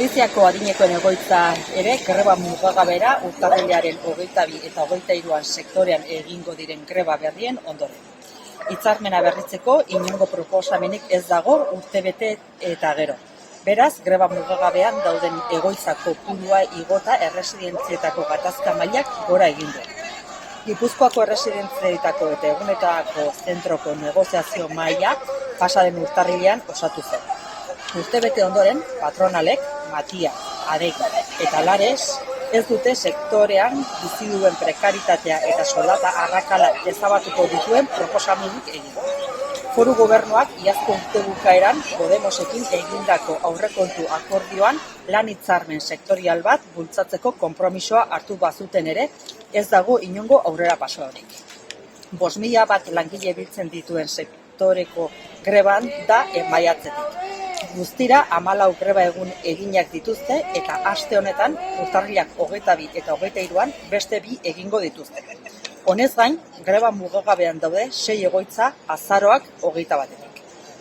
Ordiziako adinekoen egoitza ere greba mugagabera urtarrilaren 22 eta 23an sektorean egingo diren greba berrien ondoren. Hitzarmena berritzeko inongo proposamenik ez dago urtebete eta gero. Beraz, greba mugagabean dauden egoitza kopurua igota erresidentzietako gatazka mailak gora egin du. Gipuzkoako erresidentzietako eta egunetako zentroko negoziazio maila pasaden urtarrilean osatu zen. Urtebete ondoren, patronalek, Matia, Adegi eta Lares ez dute sektorean bizi duen prekaritatea eta soldata arrakala ezabatuko dituen proposamenik egin. Foru gobernuak iazko urte bukaeran Podemosekin egindako aurrekontu akordioan lan hitzarmen sektorial bat bultzatzeko konpromisoa hartu bazuten ere, ez dago inongo aurrerapausorik. 5.000 bat langile biltzen dituen sektoreko greban da maiatzetik. Guztira 14 greba egun eginak dituzte eta aste honetan urtarrilak 22 eta 23an beste 2 egingo dituzte. Honez gain, greba mugagabean daude 6 egoitza azaroak 21etik.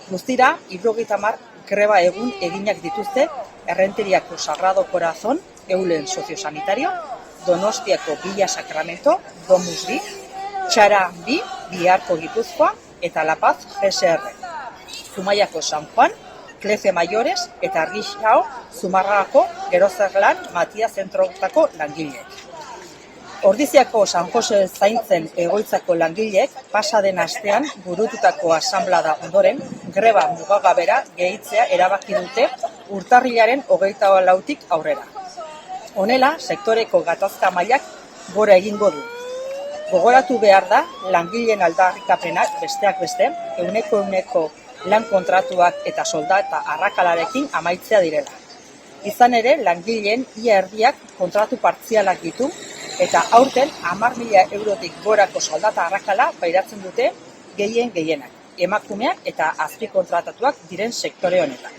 Guztira 70 greba egun eginak dituzte Errenteriako Sagrado Corazon, Eulen Soziosanitario, Donostiako Villa Sacramento, Domus bi, Txara bi, Biharko Gipuzkoa eta La Paz GSR. Zumaiako San Juan, Clece Mayores eta Argixao Zumarragako Gerozerlan Matia zentrotako langileek. Ordiziako San Jose zaintzen egoitzako langileek pasaden astean burututako asanblada ondoren greba mugagabera gehitzea erabaki dute urtarrilaren 24tik aurrera. Honela, sektoreko gatazka mailak gora egingo du. Gogoratu behar da, langileen aldarrikapenak besteak beste, ehuneko lan kontratuak eta soldata arrakalarekin amaitzea direla. Izan ere, langileen ia erdiak kontratu partzialak ditu eta aurten 10.000 eurotik gorako soldata arrakala pairatzen dute gehienak, emakumeak eta azpikontratatuak diren sektore honetan.